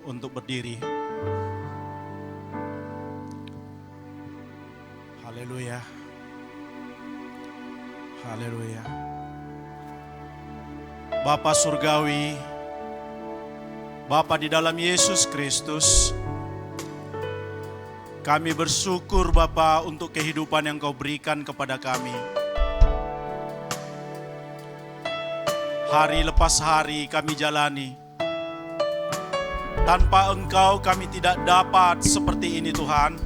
untuk berdiri. Haleluya. Haleluya. Bapa Surgawi, Bapa di dalam Yesus Kristus, kami bersyukur Bapa untuk kehidupan yang Kau berikan kepada kami. Hari lepas hari kami jalani. Tanpa Engkau kami tidak dapat seperti ini Tuhan.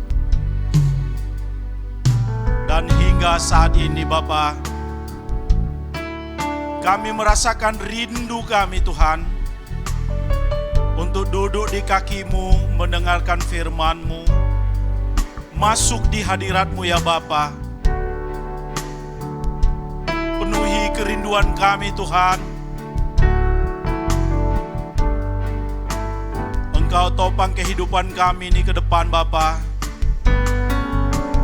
Dan hingga saat ini Bapa, kami merasakan rindu kami Tuhan untuk duduk di kaki-Mu, mendengarkan firman-Mu, masuk di hadirat-Mu ya Bapa. Penuhi kerinduan kami Tuhan. Engkau topang kehidupan kami ini ke depan Bapa.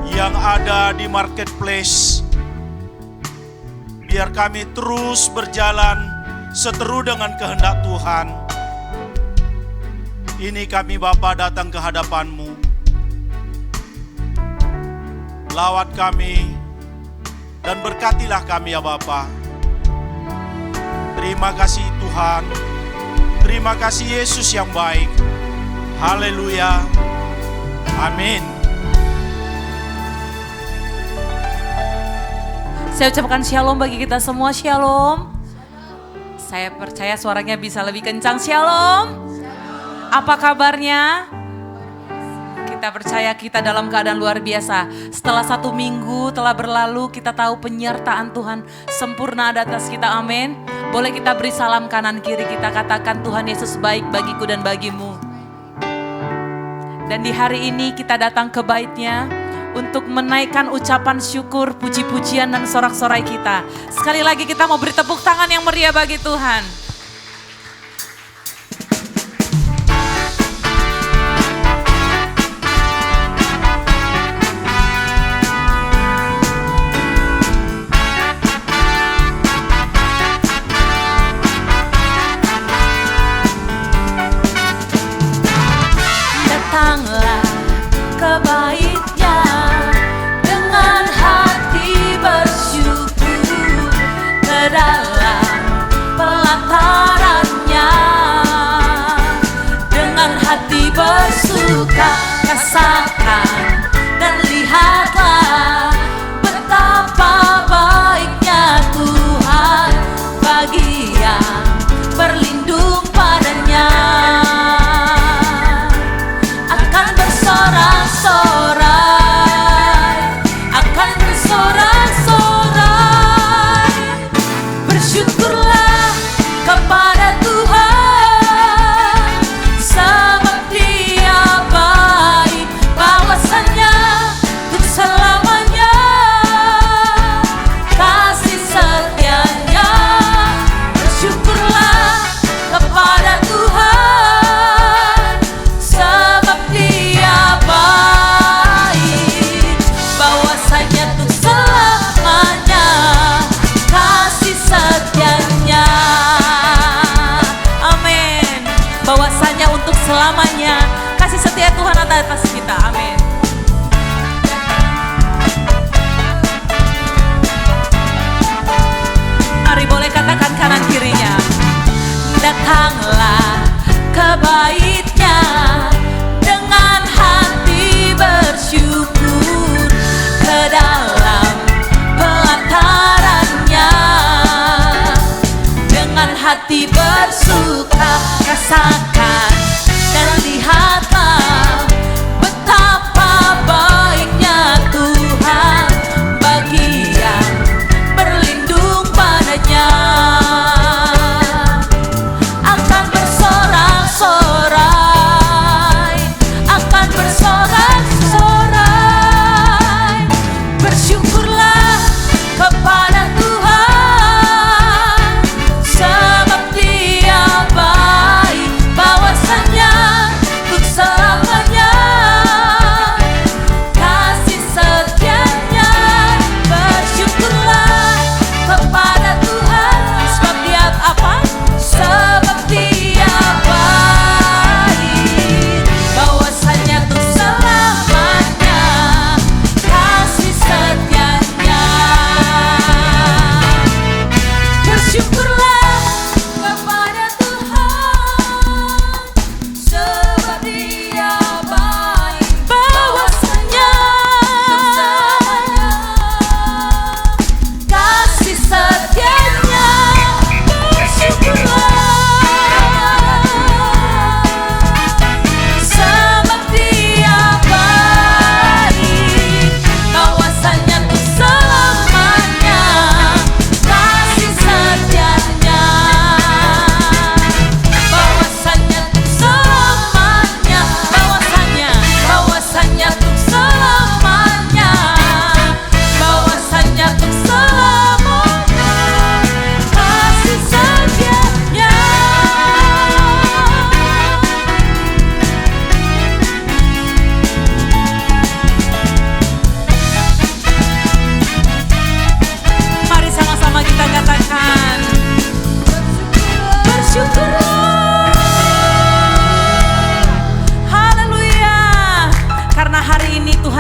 Yang ada di marketplace, biar kami terus berjalan seteru dengan kehendak Tuhan. Ini kami Bapa datang ke hadapan-Mu. Lawat kami dan berkatilah kami ya Bapa. Terima kasih Tuhan. Terima kasih Yesus yang baik. Haleluya. Amin. Saya ucapkan shalom bagi kita semua, shalom. Saya percaya suaranya bisa lebih kencang, shalom. Apa kabarnya? Kita percaya kita dalam keadaan luar biasa. Setelah 1 minggu telah berlalu, kita tahu penyertaan Tuhan sempurna ada atas kita, amin. Boleh kita beri salam kanan kiri, kita katakan Tuhan Yesus baik bagiku dan bagimu. Dan di hari ini kita datang ke bait-Nya untuk menaikkan ucapan syukur, puji-pujian dan sorak-sorai kita. Sekali lagi kita mau beri tepuk tangan yang meriah bagi Tuhan. Datanglah ke bait-Nya dengan hati bersyukur, ke dalam pelataran-Nya dengan hati bersuka. Rasakan dan lihatlah betapa baiknya Tuhan bagi yang berlindung padanya. Akan bersorak-sorai, bersyukurlah kepada Tuhan, sebab Dia baik, bahwasanya untuk selamanya kasih setianya. Bersyukurlah kepada Tuhan, sebab Dia baik, bahwasanya untuk selamanya kasih setianya. Amin. Bahwasanya untuk selamanya kasih setia Tuhan ada atas kita. Amin. Mari boleh katakan kanan kirinya. Datanglah ke bait-Nya dengan hati bersyukur, ke dalam pelataran-Nya dengan hati bersuka. Rasakan dan lihatlah betapa baiknya Tuhan bagi yang berlindung padanya. Akan bersorak-sorai, akan bersorak-sorai, bersyukurlah kepada Tuhan, sebab Dia baik,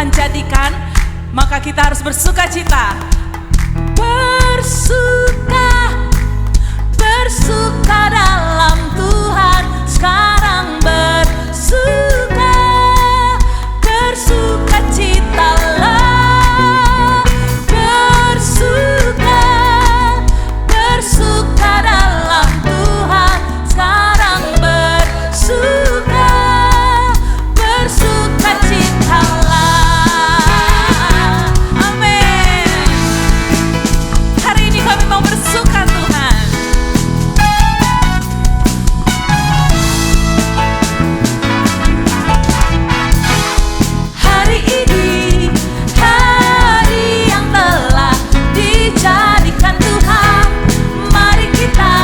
Tuhan jadikan, maka kita harus bersuka cita. Bersuka dalam Tuhan, sekarang bersuka citalah. Bersuka dalam Tuhan, sekarang bersuka citalah. Amin. Hari ini kami mau bersuka Tuhan. Hari ini hari yang telah dijadikan Tuhan, mari kita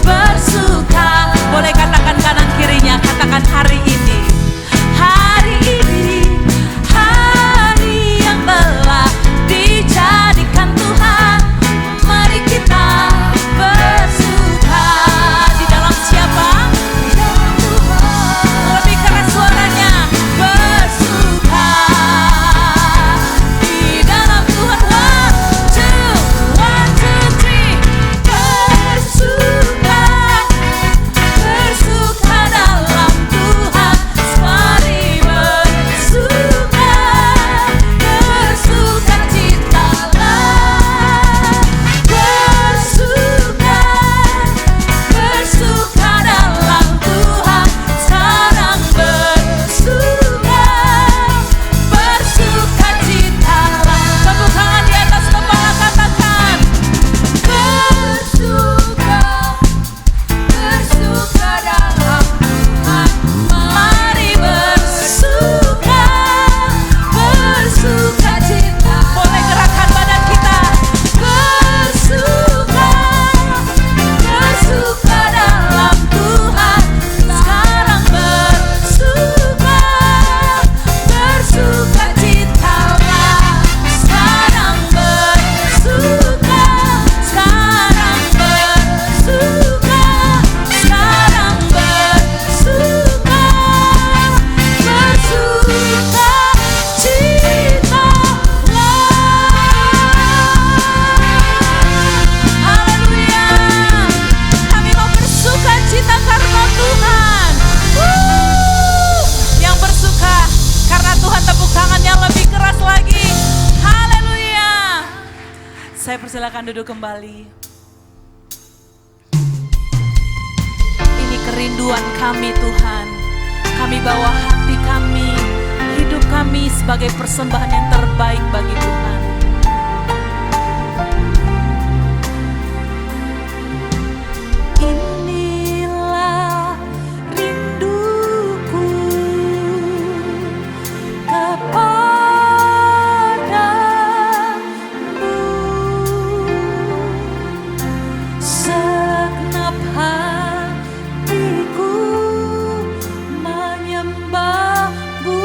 bersuka. Boleh katakan kanan kirinya, katakan hari ini. Hari ini hari yang telah dijadikan Tuhan, mari kita bersuka. Di dalam siapa? Di dalam Tuhan. Lebih keras suaranya, bersuka di dalam Tuhan. One, two, three. Bersuka dalam Tuhan, mari bersuka citalah. Bersuka dalam Tuhan, sekarang bersuka citalah. Tepuk tangan di atas kepala, katakan bersuka dalam Tuhan, mari bersuka cita. Boleh gerakkan badan kita. Bersuka dalam Tuhan, sekarang bersuka citalah. Sekarang bersuka citalah. Haleluya. Kami mau bersuka cita karena Tuhan. Yang bersuka karena Tuhan, tepuk tangannya lebih keras lagi. Haleluya. Saya persilakan duduk kembali. Ini kerinduan kami Tuhan. Kami bawa hati kami, hidup kami sebagai persembahan yang terbaik bagi Tuhan. Inilah rinduku kepadamu, segenap hatiku menyembahmu.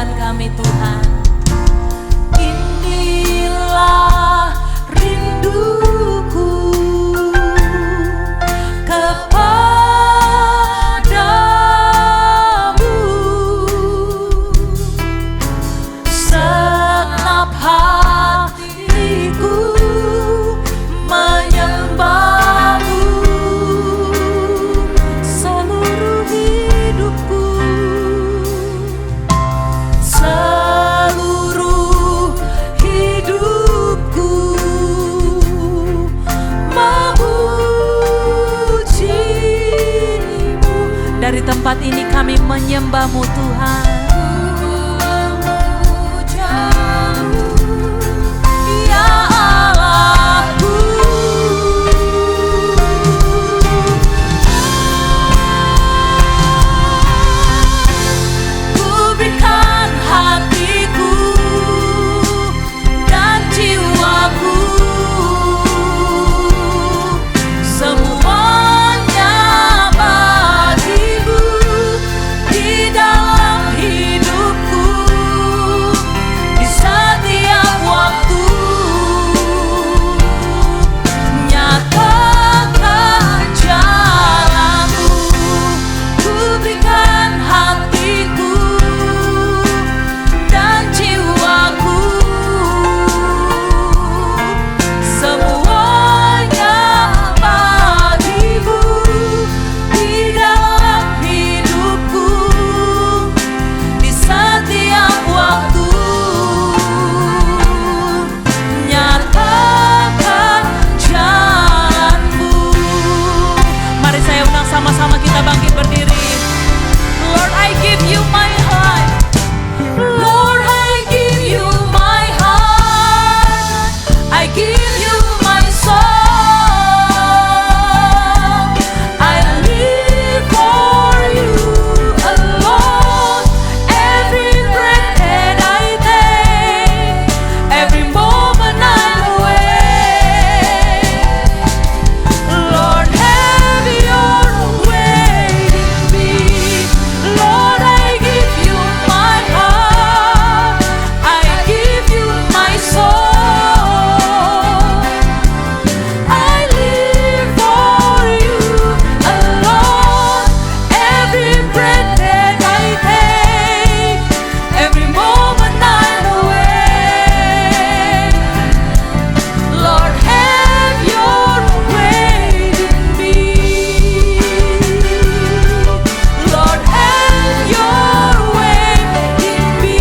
Tuhan kami Tuhan. Inilah rinduku kepadamu, segenap hatiku menyembahmu, seluruh hidupku, seluruh hidupku memujimu. Dari tempat ini kami menyembahmu Tuhan. Ya Allahku, ku berikan hatiku dan jiwaku, semuanya bagimu di dalam hidupku, di setiap waktu. Nyatakan jalanmu, ku berikan hatiku dan jiwaku, semuanya bagimu di dalam hidupku, di setiap waktu. Nyatakan jalanmu. Mari saya undang sama-sama kita bangkit berdiri. Lord, I give you my heart. Lord, I give you my heart. I give you my soul. I live for you alone. Every breath that I take, every moment I'm awake. Lord, have your way in me. Lord, I give you my heart. I give you my soul. I live for you alone. Every breath that I take, every moment I'm awake. Lord, have your way in me. Lord, have your way in me.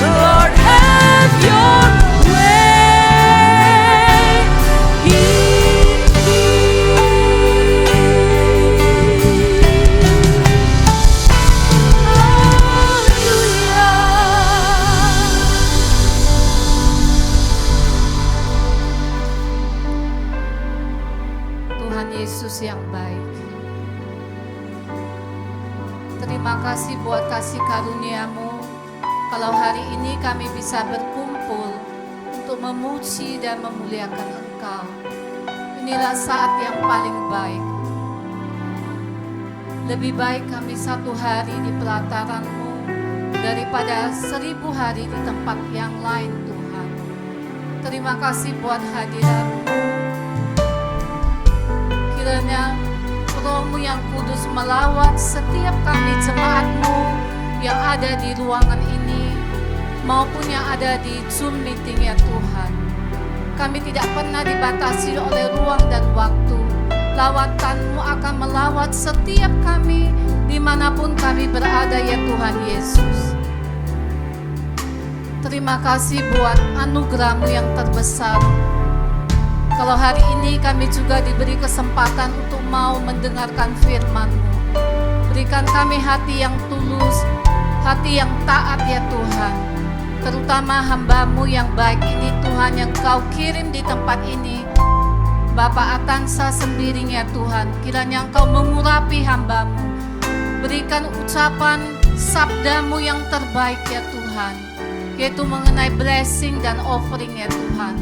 Lord, have your way Tuhan Yesus yang baik, terima kasih buat kasih karunia-Mu. Kalau hari ini kami bisa berkumpul untuk memuji dan memuliakan Engkau, inilah saat yang paling baik. Lebih baik kami satu hari di pelataran-Mu daripada 1000 hari di tempat yang lain Tuhan. Terima kasih buat hadirat-Mu. Kiranya Roh-Mu yang kudus melawat setiap kami jemaat-Mu yang ada di ruangan ini maupun yang ada di Zoom meeting ya Tuhan. Kami tidak pernah dibatasi oleh ruang dan waktu. Lawatan-Mu akan melawat setiap kami dimanapun kami berada ya Tuhan Yesus. Terima kasih buat anugerah-Mu yang terbesar. Kalau hari ini kami juga diberi kesempatan untuk mau mendengarkan firman-Mu. Berikan kami hati yang tulus, hati yang taat ya Tuhan. Terutama hamba-Mu yang baik ini Tuhan, yang Kau kirim di tempat ini, Bapak Atansa Sembiring ya Tuhan. Kiranya Engkau mengurapi hamba-Mu. Berikan ucapan sabda-Mu yang terbaik ya Tuhan, yaitu mengenai blessing dan offering ya Tuhan.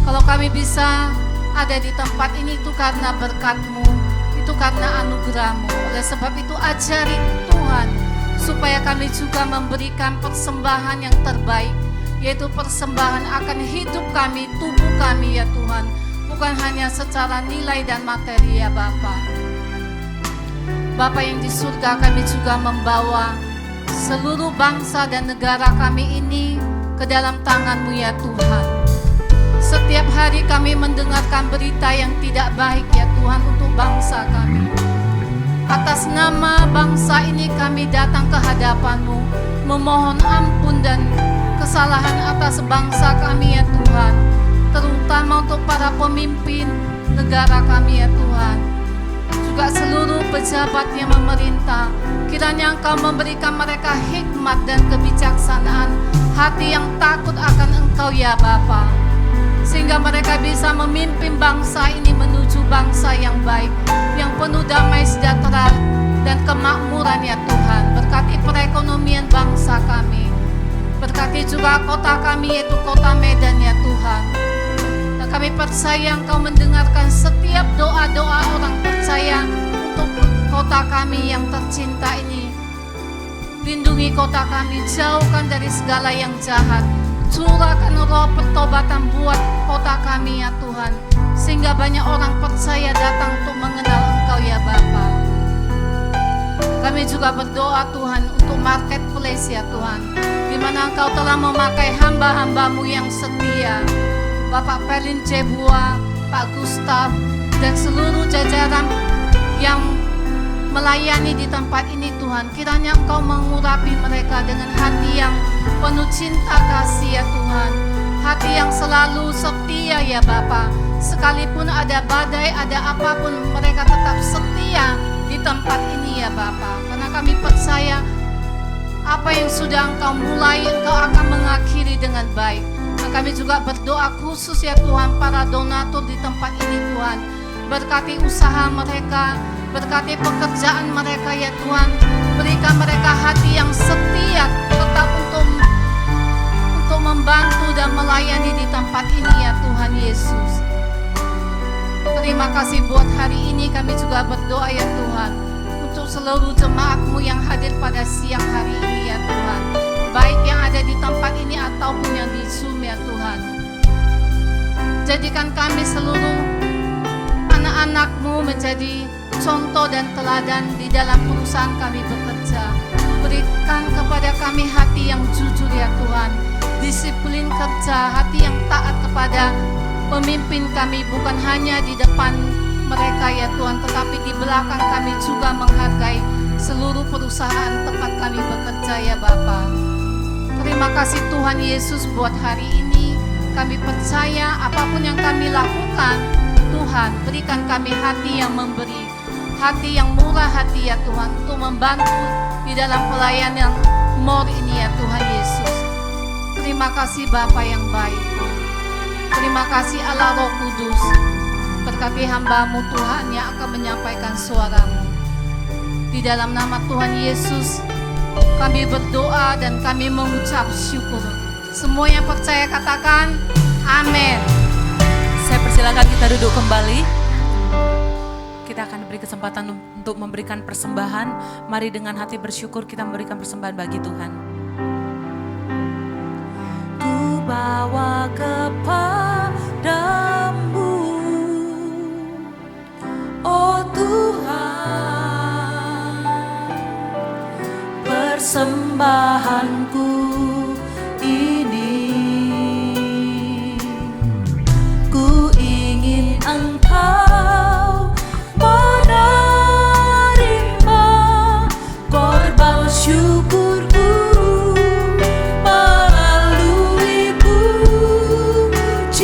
Kalau kami bisa ada di tempat ini itu karena berkat-Mu, itu itu karena anugerah-Mu. Oleh sebab itu ajari Tuhan, supaya kami juga memberikan persembahan yang terbaik, yaitu persembahan akan hidup kami, tubuh kami ya Tuhan, bukan hanya secara nilai dan materi ya Bapa. Bapa yang di surga, kami juga membawa seluruh bangsa dan negara kami ini ke dalam tangan-Mu ya Tuhan. Setiap hari kami mendengarkan berita yang tidak baik ya Tuhan untuk bangsa kami. Atas nama bangsa ini kami datang ke hadapan-Mu, memohon ampun dan kesalahan atas bangsa kami ya Tuhan, terutama untuk para pemimpin negara kami ya Tuhan, juga seluruh pejabat yang memerintah. Kiranya Engkau memberikan mereka hikmat dan kebijaksanaan, hati yang takut akan Engkau ya Bapa, sehingga mereka bisa memimpin bangsa ini menuju bangsa yang baik, yang penuh damai sejahtera dan kemakmuran ya Tuhan. Berkati perekonomian bangsa kami, berkati juga kota kami yaitu kota Medan ya Tuhan. Dan kami percaya Engkau mendengarkan setiap doa-doa orang percaya untuk kota kami yang tercinta ini. Lindungi kota kami, jauhkan dari segala yang jahat. Curahkan roh pertobatan buat kota kami ya Tuhan, sehingga banyak orang percaya datang untuk mengenal Engkau ya Bapa. Kami juga berdoa Tuhan untuk marketplace ya Tuhan, di mana Engkau telah memakai hamba-hamba-Mu yang setia, Bapak Pelin Cebua, Pak Gustaf, dan seluruh jajaran yang melayani di tempat ini Tuhan. Kiranya Engkau mengurapi mereka dengan hati yang penuh cinta kasih ya Tuhan, hati yang selalu setia ya Bapa. Sekalipun ada badai, ada apapun, mereka tetap setia di tempat ini ya Bapa. Karena kami percaya apa yang sudah Engkau mulai, Engkau akan mengakhiri dengan baik. Dan kami juga berdoa khusus ya Tuhan, para donatur di tempat ini Tuhan. Berkati usaha mereka, berkati pekerjaan mereka ya Tuhan. Berikan mereka hati yang setia tetap untuk membantu dan melayani di tempat ini ya Tuhan Yesus. Terima kasih buat hari ini. Kami juga berdoa ya Tuhan untuk seluruh jemaat-Mu yang hadir pada siang hari ini ya Tuhan, baik yang ada di tempat ini ataupun yang di Zoom ya Tuhan. Jadikan kami seluruh anak-anak-Mu menjadi contoh dan teladan di dalam perusahaan kami bekerja. Berikan kepada kami hati yang jujur ya Tuhan, disiplin kerja, hati yang taat kepada pemimpin kami, bukan hanya di depan mereka ya Tuhan, tetapi di belakang kami juga menghargai seluruh perusahaan tempat kami bekerja ya Bapa. Terima kasih Tuhan Yesus buat hari ini. Kami percaya apapun yang kami lakukan, Tuhan berikan kami hati yang memberi, hati yang murah hati ya Tuhan, untuk membantu di dalam pelayanan more ini ya Tuhan Yesus. Terima kasih Bapa yang baik. Terima kasih Allah Roh Kudus. Berkati hamba-Mu Tuhan yang akan menyampaikan suara-Mu. Di dalam nama Tuhan Yesus kami berdoa dan kami mengucap syukur. Semua yang percaya katakan amin. Saya persilakan kita duduk kembali. Kita akan beri kesempatan untuk memberikan persembahan. Mari dengan hati bersyukur kita memberikan persembahan bagi Tuhan. Ku bawa kepadamu, oh Tuhan, persembahanku ini. Ku ingin Engkau menerima korban syukurku melalui pujian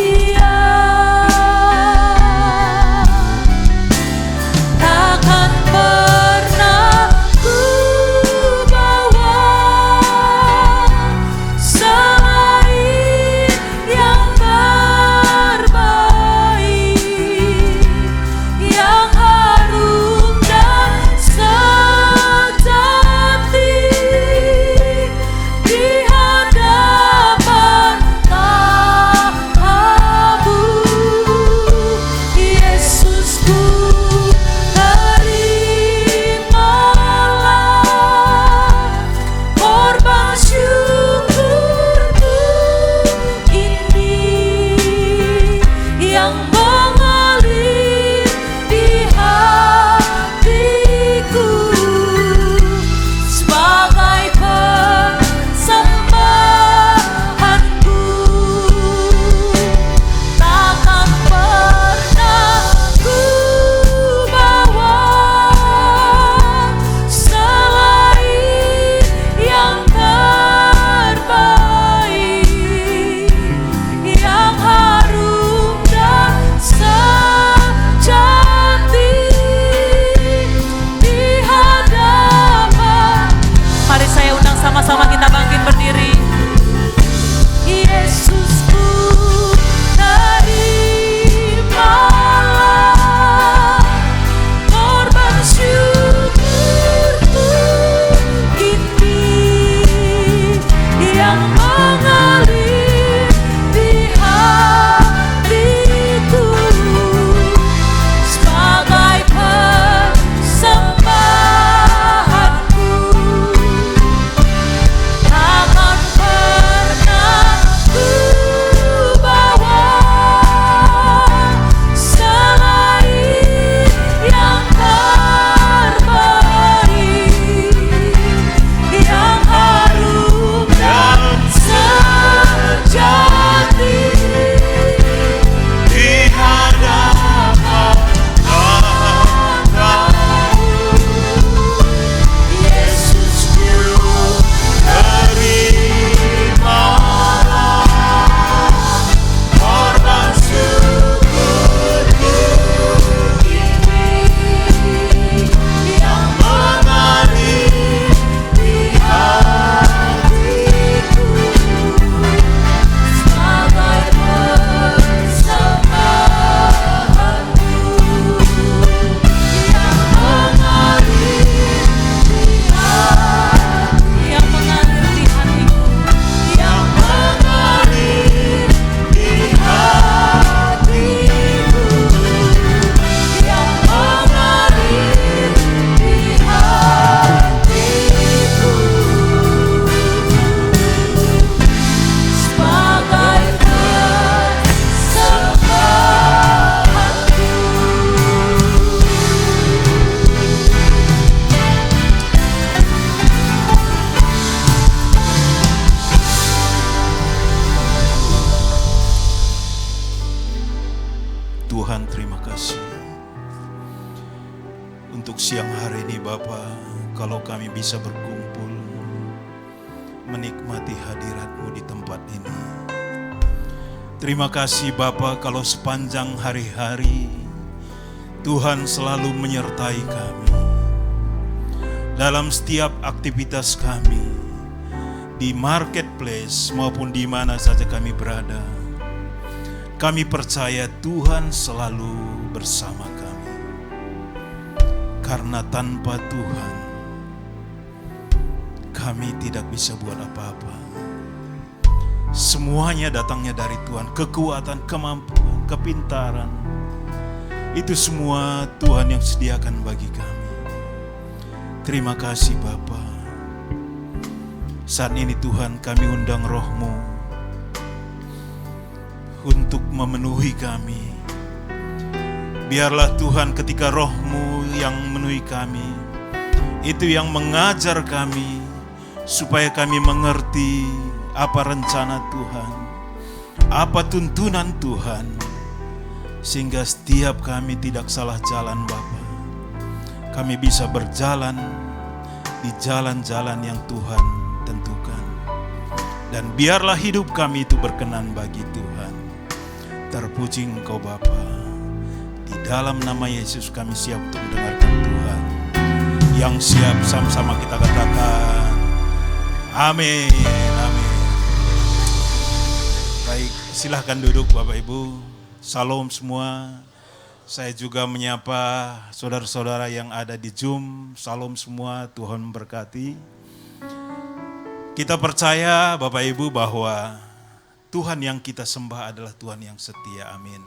Tuhan, terima kasih untuk siang hari ini Bapa, kalau kami bisa berkumpul menikmati hadirat-Mu di tempat ini. Terima kasih Bapa, kalau sepanjang hari-hari Tuhan selalu menyertai kami dalam setiap aktivitas kami di marketplace maupun di mana saja kami berada. Kami percaya Tuhan selalu bersama kami. Karena tanpa Tuhan, kami tidak bisa buat apa-apa. Semuanya datangnya dari Tuhan. Kekuatan, kemampuan, kepintaran. Itu semua Tuhan yang sediakan bagi kami. Terima kasih Bapa. Saat ini Tuhan, kami undang Roh-Mu untuk memenuhi kami. Biarlah Tuhan, ketika Roh-Mu yang memenuhi kami, itu yang mengajar kami, supaya kami mengerti apa rencana Tuhan, apa tuntunan Tuhan, sehingga setiap kami tidak salah jalan Bapa. Kami bisa berjalan di jalan-jalan yang Tuhan tentukan. Dan biarlah hidup kami itu berkenan bagi Tuhan. Terpuji Engkau Bapa. Di dalam nama Yesus kami siap untuk mendengarkan Tuhan. Yang siap sama-sama kita katakan amin, amin. Baik, silahkan duduk Bapak Ibu. Salam semua. Saya juga menyapa saudara-saudara yang ada di Zoom. Salam semua, Tuhan memberkati. Kita percaya Bapak Ibu bahwa Tuhan yang kita sembah adalah Tuhan yang setia, amin.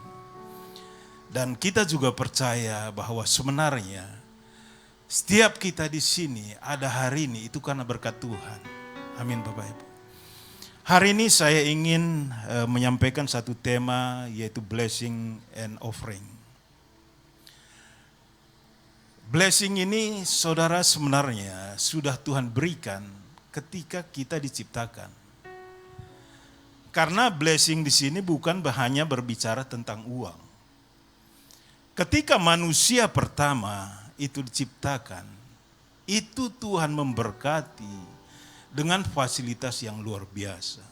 Dan kita juga percaya bahwa sebenarnya setiap kita di sini ada hari ini itu karena berkat Tuhan. Amin Bapak Ibu. Hari ini saya ingin menyampaikan satu tema, yaitu blessing and offering. Blessing ini saudara sebenarnya sudah Tuhan berikan ketika kita diciptakan. Karena blessing di sini bukan hanya berbicara tentang uang. Ketika manusia pertama itu diciptakan, itu Tuhan memberkati dengan fasilitas yang luar biasa.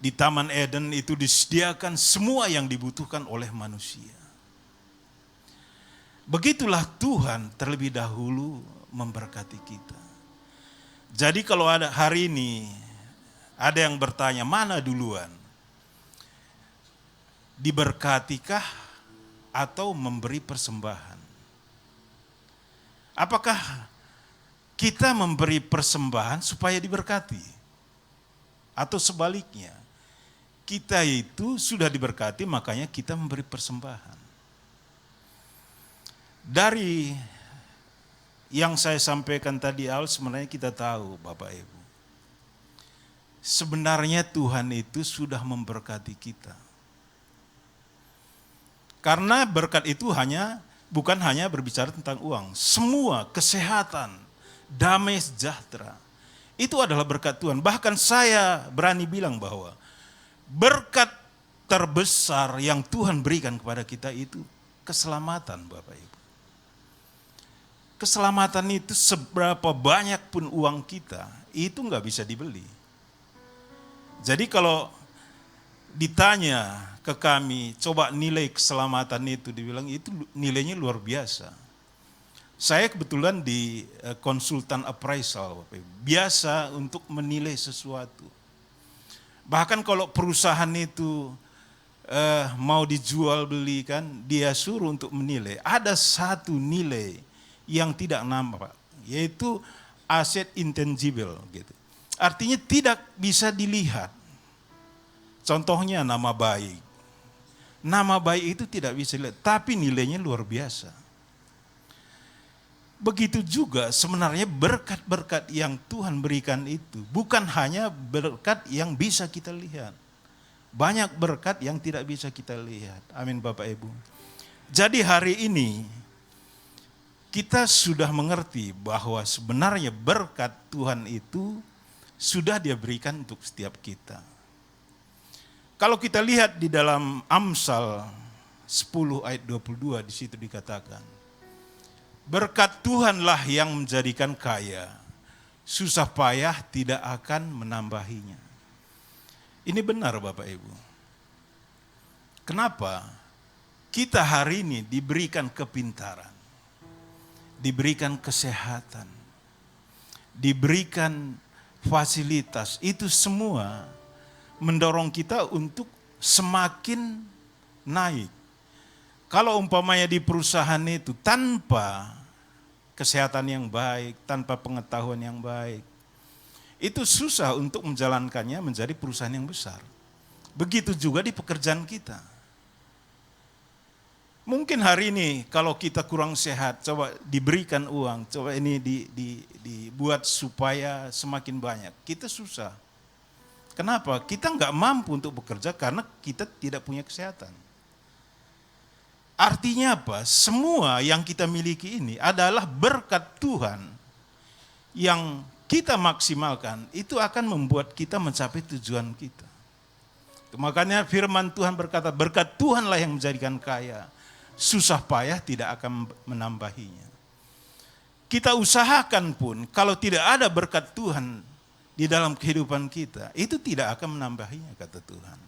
Di Taman Eden itu disediakan semua yang dibutuhkan oleh manusia. Begitulah Tuhan terlebih dahulu memberkati kita. Jadi kalau ada hari ini, ada yang bertanya, mana duluan? Diberkatikah atau memberi persembahan? Apakah kita memberi persembahan supaya diberkati? Atau sebaliknya, kita itu sudah diberkati makanya kita memberi persembahan. Dari yang saya sampaikan tadi awal, sebenarnya kita tahu Bapak Ibu, sebenarnya Tuhan itu sudah memberkati kita. Karena berkat itu bukan hanya berbicara tentang uang. Semua kesehatan, damai sejahtera, itu adalah berkat Tuhan. Bahkan saya berani bilang bahwa berkat terbesar yang Tuhan berikan kepada kita itu keselamatan Bapak Ibu. Keselamatan itu seberapa banyak pun uang kita, itu nggak bisa dibeli. Jadi kalau ditanya ke kami, coba nilai keselamatan itu, dibilang itu nilainya luar biasa. Saya kebetulan di konsultan appraisal, biasa untuk menilai sesuatu. Bahkan kalau perusahaan itu mau dijual beli kan, dia suruh untuk menilai. Ada satu nilai yang tidak nampak, yaitu aset intangible gitu. Artinya tidak bisa dilihat. Contohnya nama baik. Nama baik itu tidak bisa dilihat, tapi nilainya luar biasa. Begitu juga sebenarnya berkat-berkat yang Tuhan berikan itu bukan hanya berkat yang bisa kita lihat. Banyak berkat yang tidak bisa kita lihat. Amin Bapak Ibu. Jadi hari ini kita sudah mengerti bahwa sebenarnya berkat Tuhan itu sudah Dia berikan untuk setiap kita. Kalau kita lihat di dalam Amsal 10 ayat 22 di situ dikatakan, berkat Tuhanlah yang menjadikan kaya, susah payah tidak akan menambahinya. Ini benar Bapak Ibu. Kenapa kita hari ini diberikan kepintaran, diberikan kesehatan, diberikan fasilitas, itu semua mendorong kita untuk semakin naik. Kalau umpamanya di perusahaan itu tanpa kesehatan yang baik, tanpa pengetahuan yang baik, itu susah untuk menjalankannya menjadi perusahaan yang besar. Begitu juga di pekerjaan kita. Mungkin hari ini kalau kita kurang sehat, coba diberikan uang, coba ini dibuat supaya semakin banyak. Kita susah. Kenapa? Kita nggak mampu untuk bekerja karena kita tidak punya kesehatan. Artinya apa? Semua yang kita miliki ini adalah berkat Tuhan yang kita maksimalkan, itu akan membuat kita mencapai tujuan kita. Makanya firman Tuhan berkata, berkat Tuhanlah yang menjadikan kaya, susah payah tidak akan menambahinya. Kita usahakan pun, kalau tidak ada berkat Tuhan di dalam kehidupan kita, itu tidak akan menambahinya, kata Tuhan.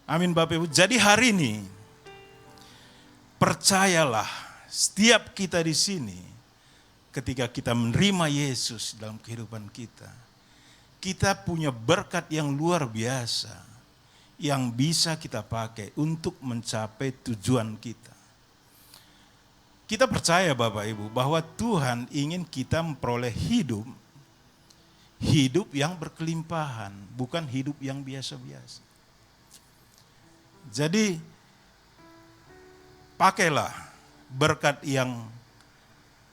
Amin Bapak Ibu. Jadi hari ini, percayalah, setiap kita di sini, ketika kita menerima Yesus dalam kehidupan kita, kita punya berkat yang luar biasa, yang bisa kita pakai untuk mencapai tujuan kita. Kita percaya Bapak Ibu, bahwa Tuhan ingin kita memperoleh hidup yang berkelimpahan, bukan hidup yang biasa-biasa. Jadi, pakailah berkat yang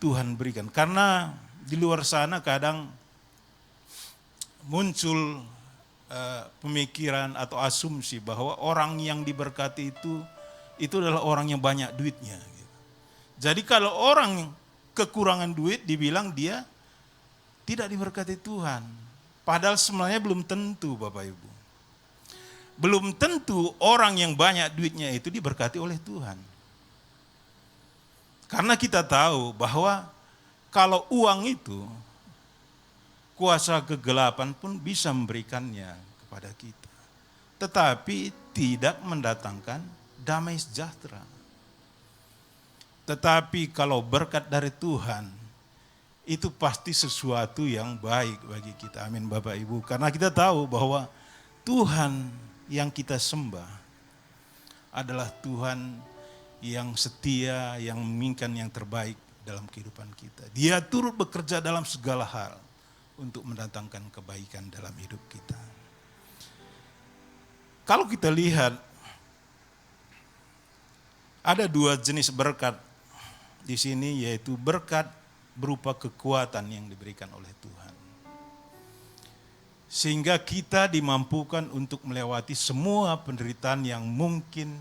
Tuhan berikan. Karena di luar sana kadang muncul pemikiran atau asumsi bahwa orang yang diberkati itu adalah orang yang banyak duitnya. Jadi kalau orang kekurangan duit dibilang dia tidak diberkati Tuhan. Padahal sebenarnya belum tentu Bapak Ibu. Belum tentu orang yang banyak duitnya itu diberkati oleh Tuhan. Karena kita tahu bahwa kalau uang itu, kuasa kegelapan pun bisa memberikannya kepada kita. Tetapi tidak mendatangkan damai sejahtera. Tetapi kalau berkat dari Tuhan, itu pasti sesuatu yang baik bagi kita. Amin Bapak Ibu. Karena kita tahu bahwa Tuhan yang kita sembah adalah Tuhan yang setia, yang menginginkan yang terbaik dalam kehidupan kita. Dia turut bekerja dalam segala hal untuk mendatangkan kebaikan dalam hidup kita. Kalau kita lihat, ada 2 jenis berkat di sini, yaitu berkat berupa kekuatan yang diberikan oleh Tuhan. Sehingga kita dimampukan untuk melewati semua penderitaan yang mungkin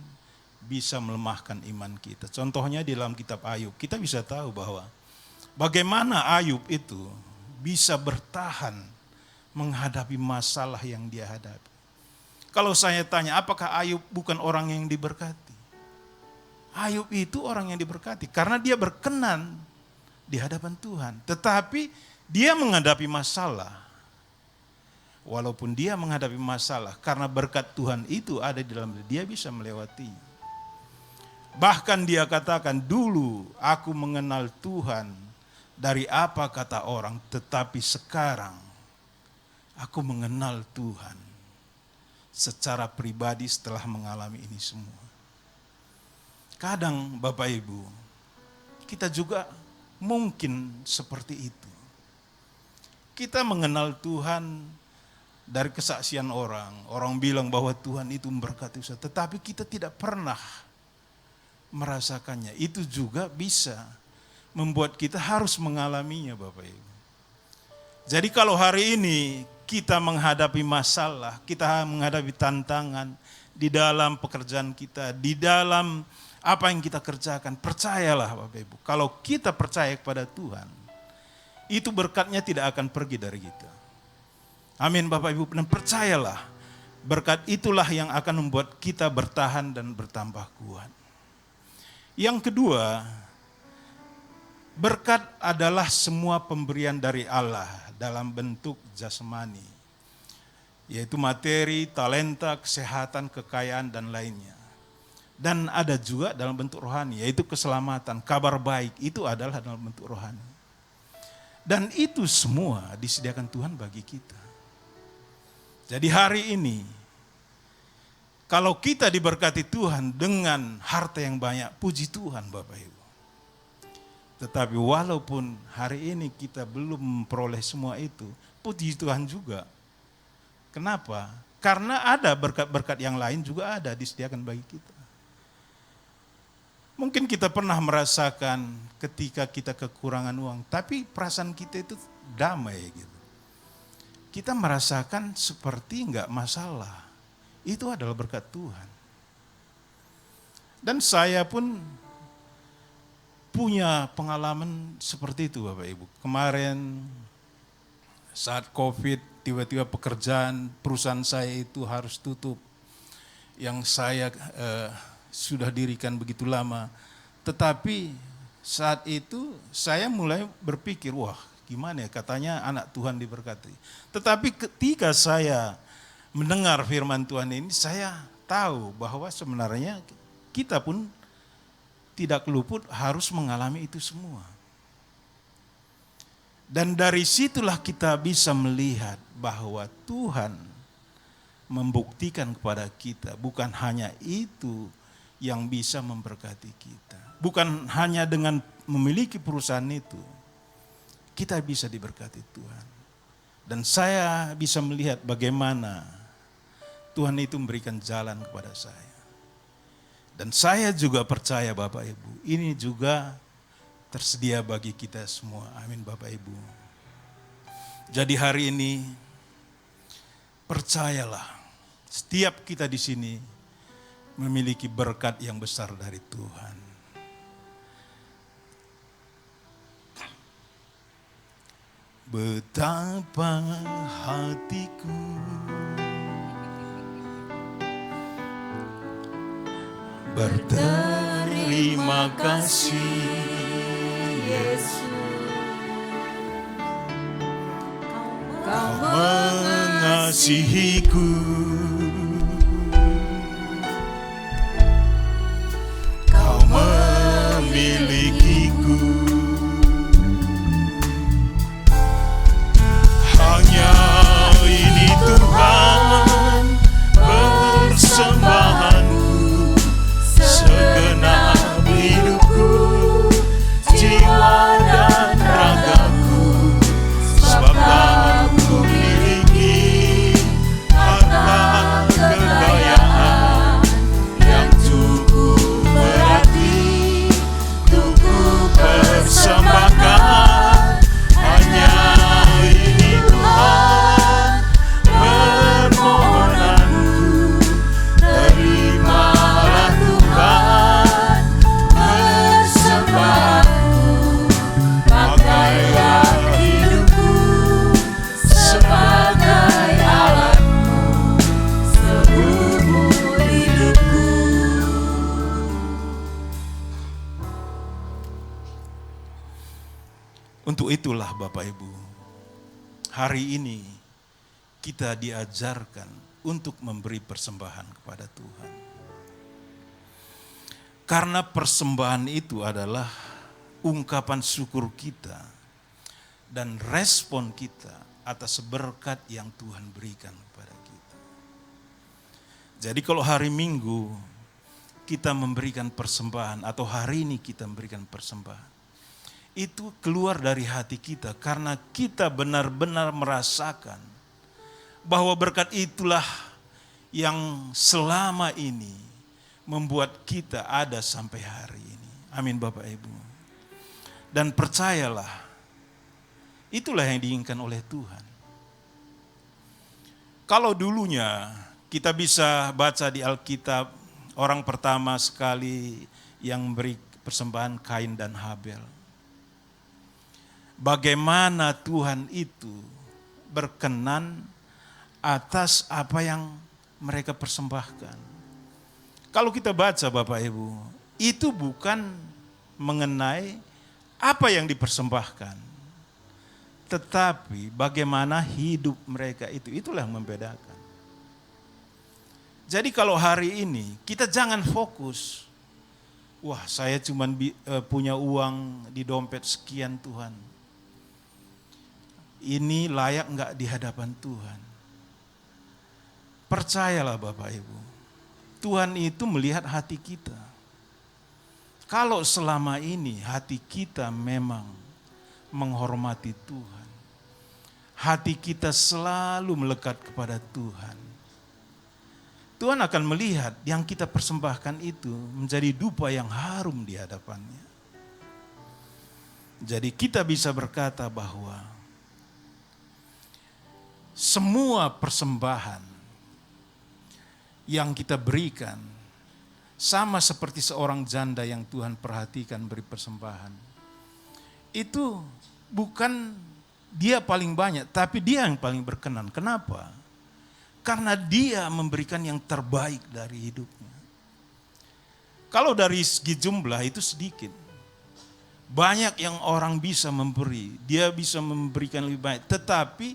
bisa melemahkan iman kita. Contohnya di dalam kitab Ayub, kita bisa tahu bahwa bagaimana Ayub itu bisa bertahan menghadapi masalah yang dia hadapi. Kalau saya tanya, apakah Ayub bukan orang yang diberkati? Ayub itu orang yang diberkati karena dia berkenan di hadapan Tuhan. Tetapi dia menghadapi masalah. Walaupun dia menghadapi masalah, karena berkat Tuhan itu ada di dalam dia bisa melewatinya. Bahkan dia katakan, dulu aku mengenal Tuhan dari apa kata orang, tetapi sekarang aku mengenal Tuhan secara pribadi setelah mengalami ini semua. Kadang Bapak Ibu, kita juga mungkin seperti itu. Kita mengenal Tuhan dari kesaksian orang. Orang bilang bahwa Tuhan itu memberkati saya, tetapi kita tidak pernah merasakannya. Itu juga bisa membuat kita harus mengalaminya Bapak Ibu. Jadi kalau hari ini kita menghadapi masalah, kita menghadapi tantangan di dalam pekerjaan kita, di dalam apa yang kita kerjakan, percayalah Bapak Ibu, kalau kita percaya kepada Tuhan, itu berkatnya tidak akan pergi dari kita. Amin Bapak Ibu, dan percayalah, Berkat itulah yang akan membuat kita bertahan dan bertambah kuat. Yang kedua, berkat adalah semua pemberian dari Allah dalam bentuk jasmani, yaitu materi, talenta, kesehatan, kekayaan, dan lainnya. Dan ada juga dalam bentuk rohani, yaitu keselamatan, kabar baik, itu adalah dalam bentuk rohani. Dan itu semua disediakan Tuhan bagi kita. Jadi hari ini, kalau kita diberkati Tuhan dengan harta yang banyak, puji Tuhan Bapak Ibu. Tetapi walaupun hari ini kita belum memperoleh semua itu, puji Tuhan juga. Kenapa? Karena ada berkat-berkat yang lain juga ada disediakan bagi kita. Mungkin kita pernah merasakan ketika kita kekurangan uang, tapi perasaan kita itu damai gitu. Kita merasakan seperti enggak masalah. Itu adalah berkat Tuhan. Dan saya pun punya pengalaman seperti itu Bapak Ibu. Kemarin saat COVID, tiba-tiba pekerjaan perusahaan saya itu harus tutup. Yang saya sudah dirikan begitu lama. Tetapi saat itu saya mulai berpikir, wah gimana ya, katanya anak Tuhan diberkati. Tetapi ketika saya mendengar firman Tuhan ini, saya tahu bahwa sebenarnya kita pun tidak luput harus mengalami itu semua. Dan dari situlah kita bisa melihat bahwa Tuhan membuktikan kepada kita bukan hanya itu yang bisa memberkati kita. Bukan hanya dengan memiliki perusahaan itu, kita bisa diberkati Tuhan. Dan saya bisa melihat bagaimana Tuhan itu memberikan jalan kepada saya. Dan saya juga percaya Bapak Ibu, ini juga tersedia bagi kita semua. Amin Bapak Ibu. Jadi hari ini percayalah, setiap kita di sini memiliki berkat yang besar dari Tuhan. Betapa hatiku berterima kasih Yesus, Kau mengasihiku, Kau memilikiku. Hanya ini Tuhan persembahanku, segenap hidupku, jiwa dan ragaku, sebab Kau memiliki harta kekayaan yang cukup berarti untuk ku persembahkan. Hanya ini Tuhan permohonanku, terimalah Tuhan persembahanku, pakailah hidupku sebagai alatmu seumur hidupku. Untuk itulah Bapak Ibu, hari ini kita diajarkan untuk memberi persembahan kepada Tuhan. Karena persembahan itu adalah ungkapan syukur kita dan respon kita atas berkat yang Tuhan berikan kepada kita. Jadi kalau hari Minggu kita memberikan persembahan atau hari ini kita memberikan persembahan, itu keluar dari hati kita karena kita benar-benar merasakan bahwa berkat itulah yang selama ini membuat kita ada sampai hari ini. Amin Bapak Ibu. Dan percayalah, itulah yang diinginkan oleh Tuhan. Kalau dulunya kita bisa baca di Alkitab, orang pertama sekali yang memberi persembahan Kain dan Habel. Bagaimana Tuhan itu berkenan atas apa yang mereka persembahkan. Kalau kita baca Bapak Ibu, itu bukan mengenai apa yang dipersembahkan, tetapi bagaimana hidup mereka itulah yang membedakan. Jadi kalau hari ini kita jangan fokus, wah saya cuma punya uang di dompet sekian Tuhan, ini layak enggak di hadapan Tuhan. Percayalah Bapak Ibu, Tuhan itu melihat hati kita. Kalau selama ini hati kita memang menghormati Tuhan, hati kita selalu melekat kepada Tuhan, Tuhan akan melihat yang kita persembahkan itu menjadi dupa yang harum di hadapannya. Jadi kita bisa berkata bahwa semua persembahan yang kita berikan sama seperti seorang janda yang Tuhan perhatikan beri persembahan. Itu bukan dia paling banyak, tapi dia yang paling berkenan. Kenapa? Karena dia memberikan yang terbaik dari hidupnya. Kalau dari segi jumlah itu sedikit. Banyak yang orang bisa memberi, dia bisa memberikan lebih banyak. Tetapi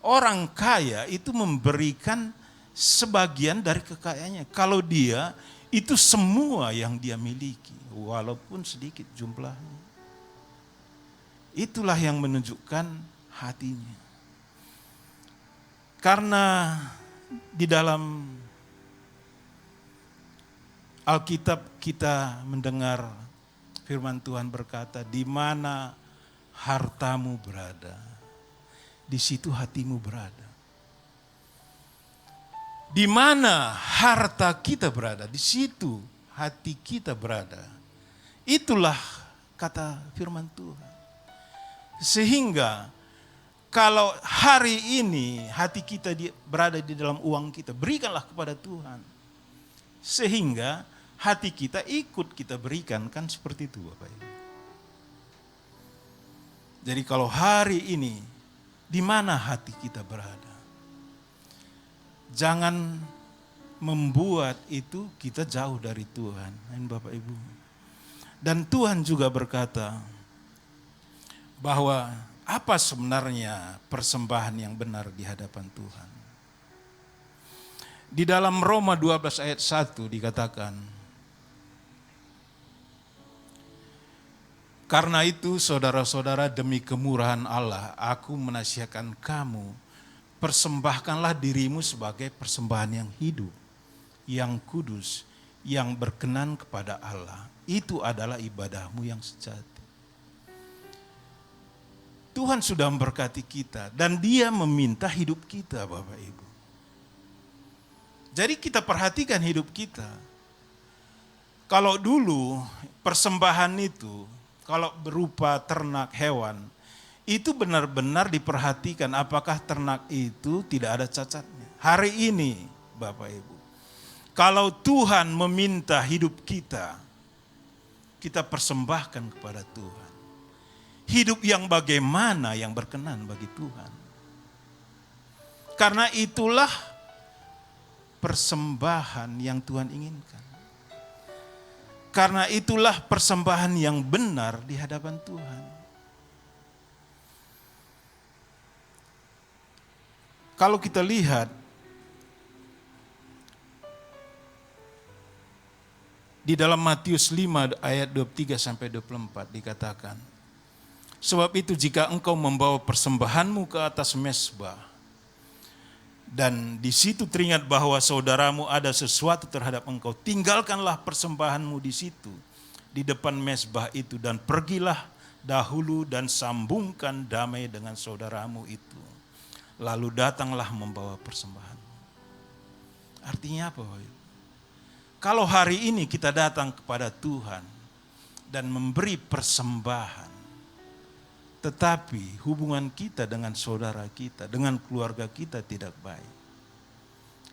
orang kaya itu memberikan sebagian dari kekayaannya. Kalau dia itu semua yang dia miliki, walaupun sedikit jumlahnya. Itulah yang menunjukkan hatinya. Karena di dalam Alkitab kita mendengar firman Tuhan berkata, di mana hartamu berada, di situ hatimu berada. Di mana harta kita berada, di situ hati kita berada. Itulah kata firman Tuhan. Sehingga kalau hari ini hati kita berada di dalam uang kita, berikanlah kepada Tuhan. Sehingga hati kita ikut kita berikan, kan seperti itu Bapak Ibu. Jadi kalau hari ini, di mana hati kita berada? Jangan membuat itu kita jauh dari Tuhan, Bapak Ibu. Dan Tuhan juga berkata bahwa apa sebenarnya persembahan yang benar di hadapan Tuhan. Di dalam Roma 12 ayat 1 dikatakan, karena itu saudara-saudara demi kemurahan Allah, aku menasihatkan kamu, persembahkanlah dirimu sebagai persembahan yang hidup, yang kudus, yang berkenan kepada Allah. Itu adalah ibadahmu yang sejati. Tuhan sudah memberkati kita dan Dia meminta hidup kita Bapak Ibu. Jadi kita perhatikan hidup kita. Kalau dulu persembahan itu, kalau berupa ternak hewan, itu benar-benar diperhatikan apakah ternak itu tidak ada cacatnya. Hari ini Bapak Ibu, kalau Tuhan meminta hidup kita, kita persembahkan kepada Tuhan. Hidup yang bagaimana yang berkenan bagi Tuhan. Karena itulah persembahan yang Tuhan inginkan. Karena itulah persembahan yang benar di hadapan Tuhan. Kalau kita lihat di dalam Matius 5 ayat 23 sampai 24 dikatakan, sebab itu jika engkau membawa persembahanmu ke atas mezbah dan di situ teringat bahwa saudaramu ada sesuatu terhadap engkau, tinggalkanlah persembahanmu di situ di depan mezbah itu dan pergilah dahulu dan sambungkan damai dengan saudaramu itu. Lalu datanglah membawa persembahan. Artinya apa? Kalau hari ini kita datang kepada Tuhan dan memberi persembahan, tetapi hubungan kita dengan saudara kita, dengan keluarga kita tidak baik.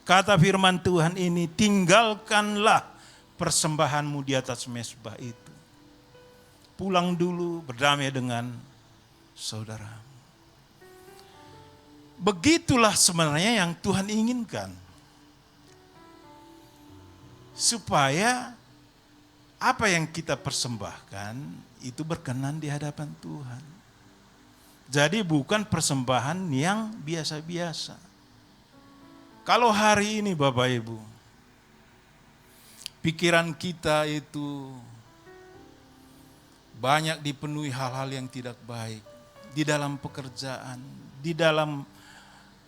Kata firman Tuhan ini, tinggalkanlah persembahanmu di atas mezbah itu. Pulang dulu berdamai dengan saudara. Begitulah sebenarnya yang Tuhan inginkan. supaya apa yang kita persembahkan itu berkenan di hadapan Tuhan. Jadi bukan persembahan yang biasa-biasa. Kalau hari ini Bapak Ibu, pikiran kita itu banyak dipenuhi hal-hal yang tidak baik di dalam pekerjaan, di dalam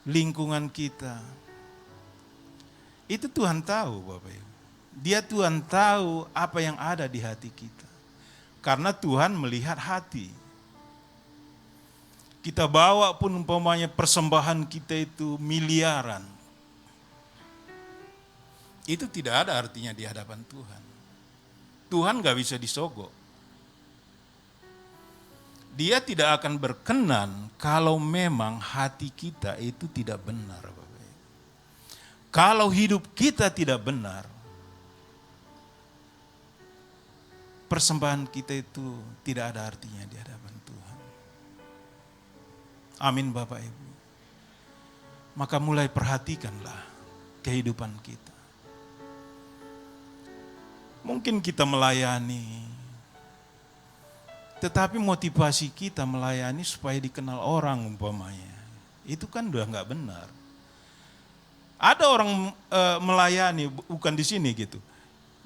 lingkungan kita. Itu Tuhan tahu Bapak Ibu. Dia Tuhan tahu apa yang ada di hati kita. Karena Tuhan melihat hati. Kita bawa pun umpamanya persembahan kita itu miliaran. Itu tidak ada artinya di hadapan Tuhan. Tuhan gak bisa disogok. Dia tidak akan berkenan kalau memang hati kita itu tidak benar. Bapak. Kalau hidup kita tidak benar, persembahan kita itu tidak ada artinya di hadapan Tuhan. Amin Bapak Ibu. Maka mulai perhatikanlah kehidupan kita. Mungkin kita melayani, tetapi motivasi kita melayani supaya dikenal orang umpamanya. Itu kan udah nggak benar. Ada orang melayani, bukan di sini gitu.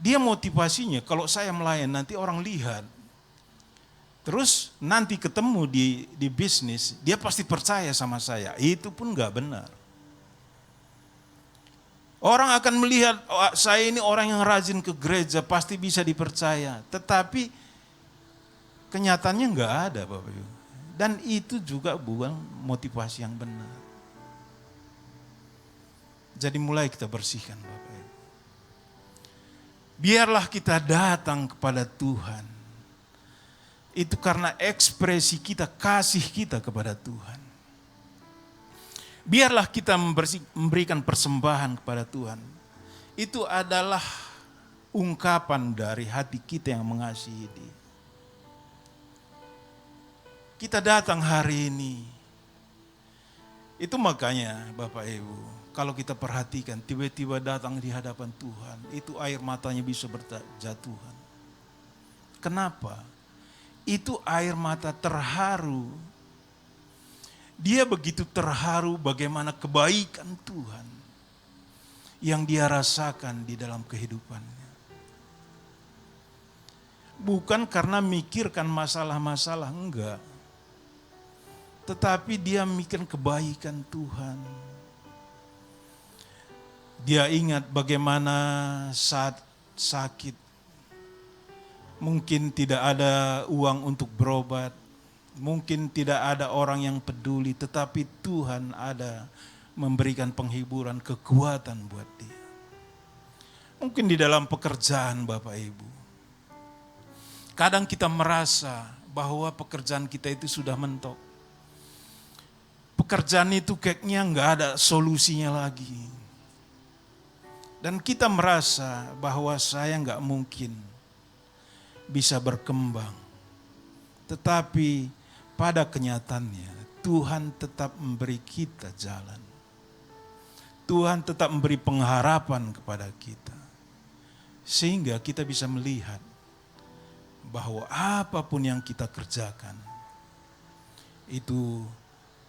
Dia motivasinya kalau saya melayani nanti orang lihat. Terus nanti ketemu di bisnis, dia pasti percaya sama saya. Itu pun nggak benar. Orang akan melihat saya ini orang yang rajin ke gereja, pasti bisa dipercaya. Tetapi kenyataannya nggak ada Bapak Ibu. Dan itu juga bukan motivasi yang benar. Jadi mulai kita bersihkan Bapak Ibu. Biarlah kita datang kepada Tuhan. Itu karena ekspresi kita, kasih kita kepada Tuhan. Biarlah kita memberikan persembahan kepada Tuhan. Itu adalah ungkapan dari hati kita yang mengasihi Dia. Kita datang hari ini. Itu makanya Bapak Ibu, kalau kita perhatikan tiba-tiba datang di hadapan Tuhan, itu air matanya bisa berjatuhan. Kenapa? Itu air mata terharu. Dia begitu terharu bagaimana kebaikan Tuhan yang dia rasakan di dalam kehidupannya. Bukan karena mikirkan masalah-masalah, enggak. Tetapi dia mikirkan kebaikan Tuhan. Dia ingat bagaimana saat sakit, mungkin tidak ada uang untuk berobat. Mungkin tidak ada orang yang peduli, tetapi Tuhan ada memberikan penghiburan, kekuatan buat dia. Mungkin di dalam pekerjaan Bapak Ibu. Kadang kita merasa bahwa pekerjaan kita itu sudah mentok. Pekerjaan itu kayaknya nggak ada solusinya lagi. Dan kita merasa bahwa saya nggak mungkin bisa berkembang. Tetapi pada kenyataannya Tuhan tetap memberi kita jalan. Tuhan tetap memberi pengharapan kepada kita. Sehingga kita bisa melihat bahwa apapun yang kita kerjakan, itu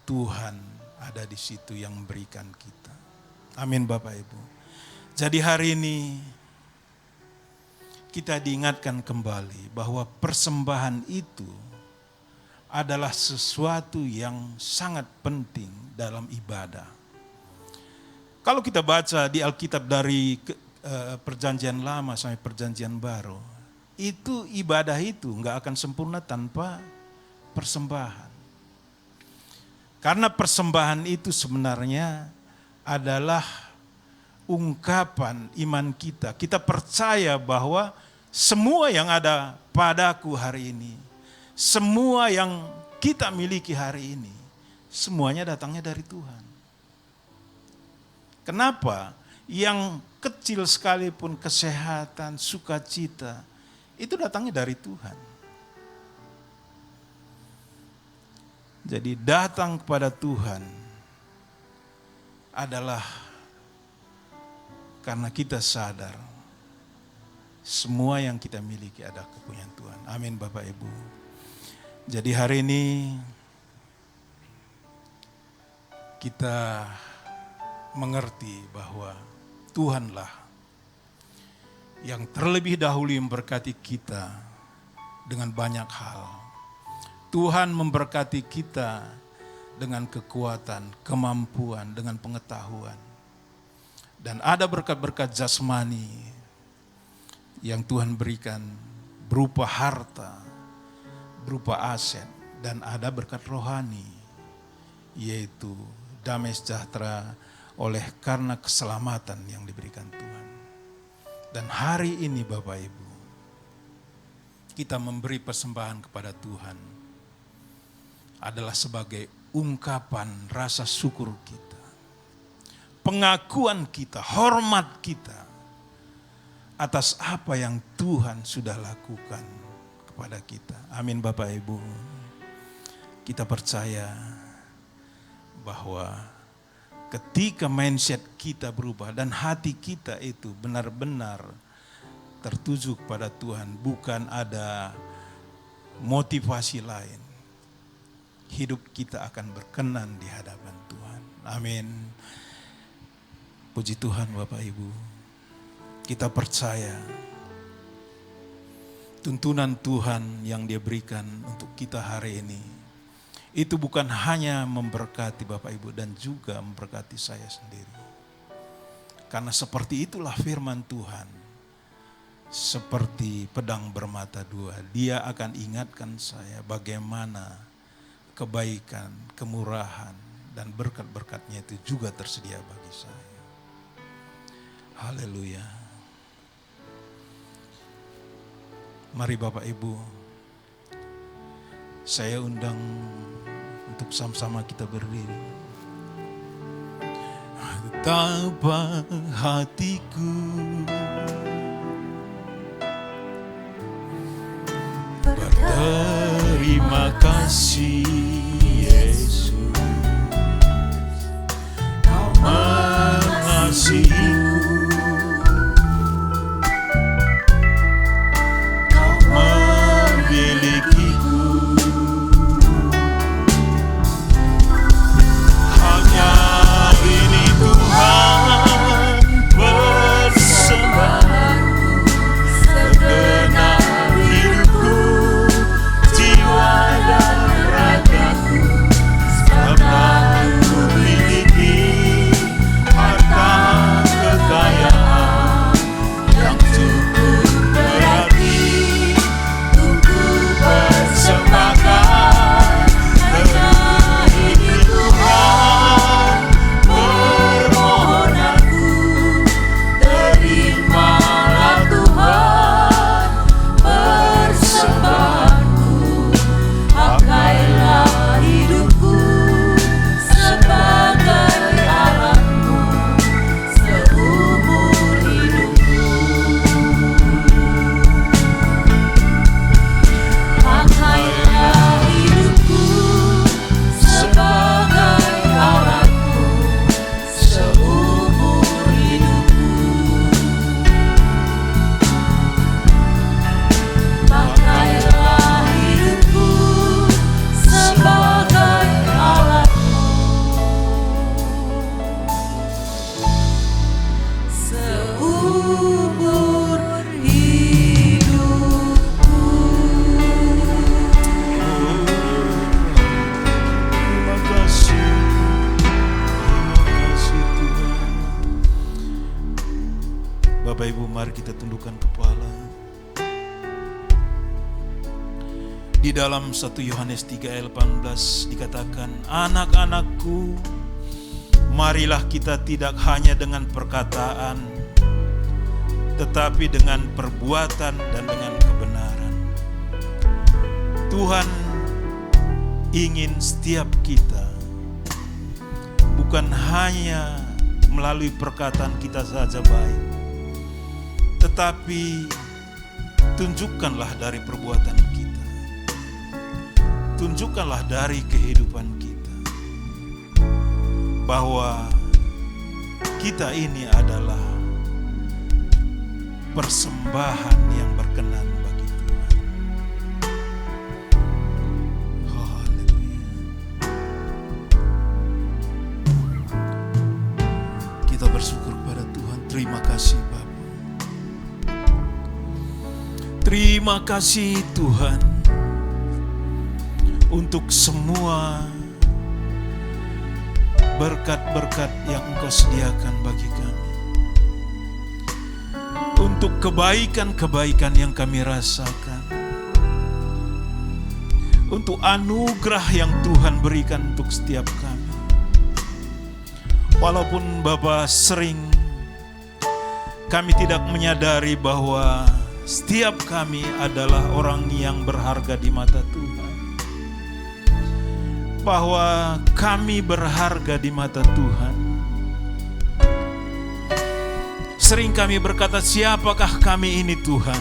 Tuhan ada di situ yang memberikan kita. Amin Bapak Ibu. Jadi hari ini kita diingatkan kembali bahwa persembahan itu adalah sesuatu yang sangat penting dalam ibadah. Kalau kita baca di Alkitab dari perjanjian lama sampai perjanjian baru, itu ibadah itu nggak akan sempurna tanpa persembahan. Karena persembahan itu sebenarnya adalah ungkapan iman kita. Kita percaya bahwa semua yang ada padaku hari ini, semua yang kita miliki hari ini, semuanya datangnya dari Tuhan. Kenapa? Yang kecil sekalipun kesehatan, sukacita, itu datangnya dari Tuhan. Jadi datang kepada Tuhan adalah karena kita sadar semua yang kita miliki adalah kepunyaan Tuhan. Amin Bapak Ibu. Jadi hari ini kita mengerti bahwa Tuhanlah yang terlebih dahulu memberkati kita dengan banyak hal. Tuhan memberkati kita dengan kekuatan, kemampuan, dengan pengetahuan. Dan ada berkat-berkat jasmani yang Tuhan berikan berupa harta, berupa aset, dan ada berkat rohani, yaitu damai sejahtera oleh karena keselamatan yang diberikan Tuhan. Dan hari ini Bapak Ibu, kita memberi persembahan kepada Tuhan adalah sebagai ungkapan rasa syukur kita, pengakuan kita, hormat kita atas apa yang Tuhan sudah lakukan kepada kita. Amin Bapak Ibu. Kita percaya bahwa ketika mindset kita berubah dan hati kita itu benar-benar tertuju kepada Tuhan, bukan ada motivasi lain, hidup kita akan berkenan di hadapan Tuhan. Amin. Puji Tuhan Bapak Ibu. Kita percaya tuntunan Tuhan yang Dia berikan untuk kita hari ini, itu bukan hanya memberkati Bapak Ibu dan juga memberkati saya sendiri. Karena seperti itulah firman Tuhan. Seperti pedang bermata dua, Dia akan ingatkan saya bagaimana kebaikan, kemurahan, dan berkat-berkatnya itu juga tersedia bagi saya. Haleluya. Mari Bapak Ibu, saya undang untuk sama-sama kita berdiri. Betapa hatiku berterima kasih Yesus, Kau mengasihiku, Kau memilikiku. Hanya ini Tuhan persembahanku, segenap hidupku, jiwa dan ragaku, sebab ku miliki harta kekayaan yang cukup berarti untuk ku persembahkan. Hanya ini Tuhan permohonanku, terimalah Tuhan persembahanku, pakailah hidupku sebagai alatmu seumur hidupku. Pakailah hidupku sebagai alatmu seumur hidupku. Pakailah hidupku sebagai alatmu seumur hidupku. Terima kasih Tuhan. Bapak Ibu, mari kita tundukkan kepala. Di dalam 1 Yohanes 3 ayat 18 dikatakan, anak-anakku, marilah kita tidak hanya dengan perkataan, tetapi dengan perbuatan dan dengan kebenaran. Tuhan ingin setiap kita bukan hanya melalui perkataan kita saja baik, tetapi tunjukkanlah dari perbuatan kita. Tunjukkanlah dari kehidupan kita bahwa kita ini adalah persembahan yang berkenan bagi Tuhan. Haleluya. Kita bersyukur kepada Tuhan. Terima kasih Bapa. Terima kasih Tuhan untuk semua berkat-berkat yang Engkau sediakan bagi kami. Untuk kebaikan-kebaikan yang kami rasakan. Untuk anugerah yang Tuhan berikan untuk setiap kami. Walaupun Bapa sering kami tidak menyadari bahwa setiap kami adalah orang yang berharga di mata Tuhan. Bahwa kami berharga di mata Tuhan. Sering kami berkata, siapakah kami ini Tuhan?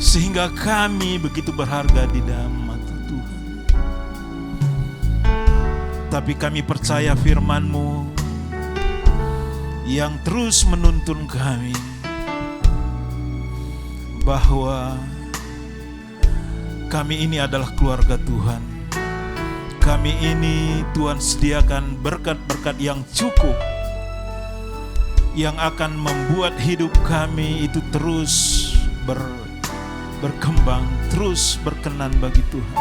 Sehingga kami begitu berharga di dalam mata Tuhan. Tapi kami percaya firman-Mu yang terus menuntun kami bahwa kami ini adalah keluarga Tuhan. Kami ini Tuhan sediakan berkat-berkat yang cukup, yang akan membuat hidup kami itu terus berkembang, terus berkenan bagi Tuhan.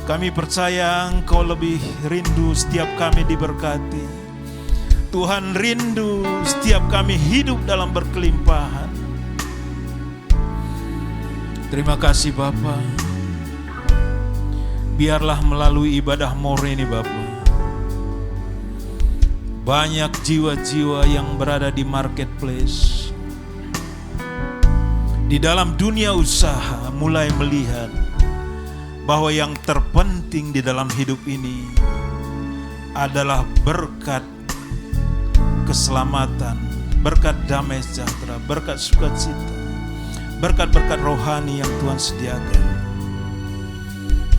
Kami percaya Engkau lebih rindu setiap kami diberkati. Tuhan rindu setiap kami hidup dalam berkelimpahan. Terima kasih Bapa. Biarlah melalui ibadah more ini Bapa, banyak jiwa-jiwa yang berada di marketplace, di dalam dunia usaha mulai melihat bahwa yang terpenting di dalam hidup ini adalah berkat keselamatan, berkat damai sejahtera, berkat sukacita, berkat-berkat rohani yang Tuhan sediakan.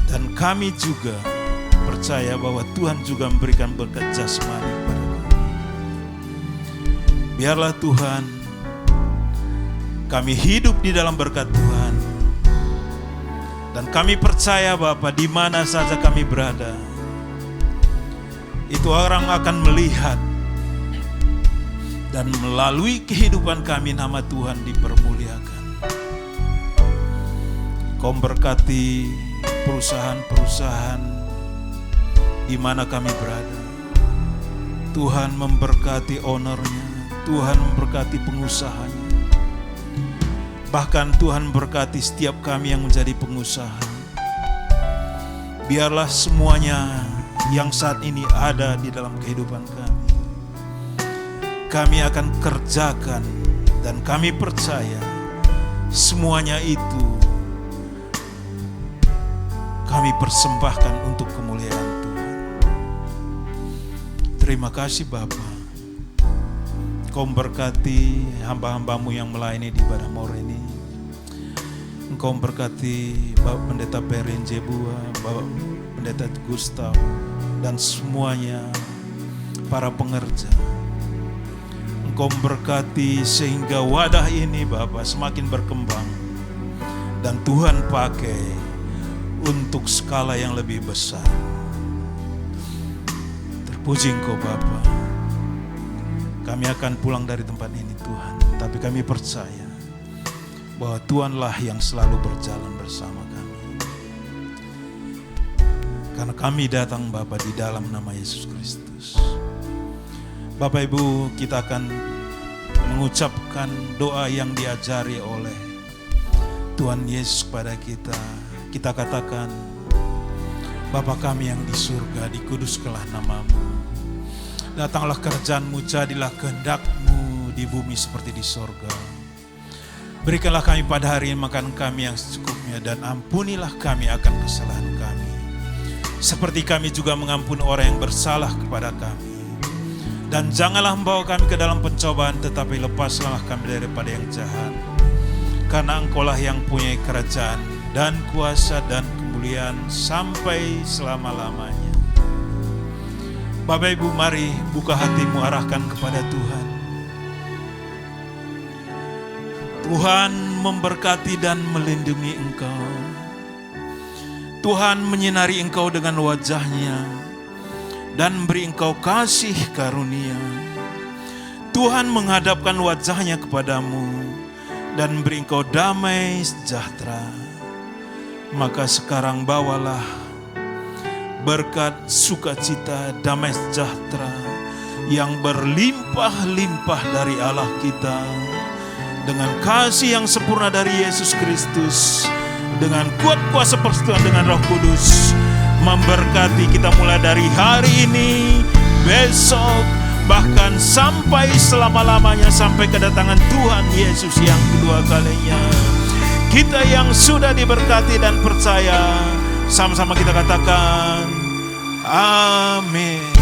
Dan kami juga percaya bahwa Tuhan juga memberikan berkat jasmani kepada kami. Biarlah Tuhan, kami hidup di dalam berkat Tuhan. Dan kami percaya Bapa, di mana saja kami berada, itu orang akan melihat, dan melalui kehidupan kami nama Tuhan dipermuliakan. Kau berkati perusahaan-perusahaan di mana kami berada. Tuhan memberkati ownernya, Tuhan memberkati pengusahanya. Bahkan Tuhan memberkati setiap kami yang menjadi pengusaha. Biarlah semuanya yang saat ini ada di dalam kehidupan kami akan kerjakan, dan kami percaya semuanya itu kami persembahkan untuk kemuliaan Tuhan. Terima kasih Bapa. Kau memberkati hamba-hambamu yang melayani di ibadah more ini. Engkau memberkati Bapak Pendeta Perin Jebua, Bapak Pendeta Gustav, dan semuanya para pengerja. Engkau memberkati sehingga wadah ini Bapak semakin berkembang, dan Tuhan pakai untuk skala yang lebih besar. Terpuji Engkau Bapa. Kami akan pulang dari tempat ini Tuhan, tapi kami percaya bahwa Tuhanlah yang selalu berjalan bersama kami. Karena kami datang Bapa di dalam nama Yesus Kristus. Bapak Ibu, kita akan mengucapkan doa yang diajari oleh Tuhan Yesus kepada kita. Kita katakan, Bapa kami yang di surga, dikuduskanlah nama-Mu. Datanglah kerajaan-Mu, jadilah kehendak-Mu di bumi seperti di sorga. Berikanlah kami pada hari ini makan kami yang secukupnya, dan ampunilah kami akan kesalahan kami, seperti kami juga mengampuni orang yang bersalah kepada kami. Dan janganlah membawa kami ke dalam pencobaan, tetapi lepaskanlah kami daripada yang jahat. Karena Engkau-lah yang punya kerajaan dan kuasa dan kemuliaan sampai selama-lamanya. Bapak Ibu, mari buka hatimu, arahkan kepada Tuhan. Tuhan memberkati dan melindungi engkau. Tuhan menyinari engkau dengan wajah-Nya dan beri engkau kasih karunia. Tuhan menghadapkan wajah-Nya kepadamu dan beri engkau damai sejahtera. Maka sekarang bawalah berkat sukacita, damai sejahtera yang berlimpah-limpah dari Allah kita, dengan kasih yang sempurna dari Yesus Kristus, dengan kuat kuasa persekutuan dengan Roh Kudus, memberkati kita mulai dari hari ini, besok, bahkan sampai selama-lamanya, sampai kedatangan Tuhan Yesus yang kedua kalinya. Kita yang sudah diberkati dan percaya, sama-sama kita katakan, amin.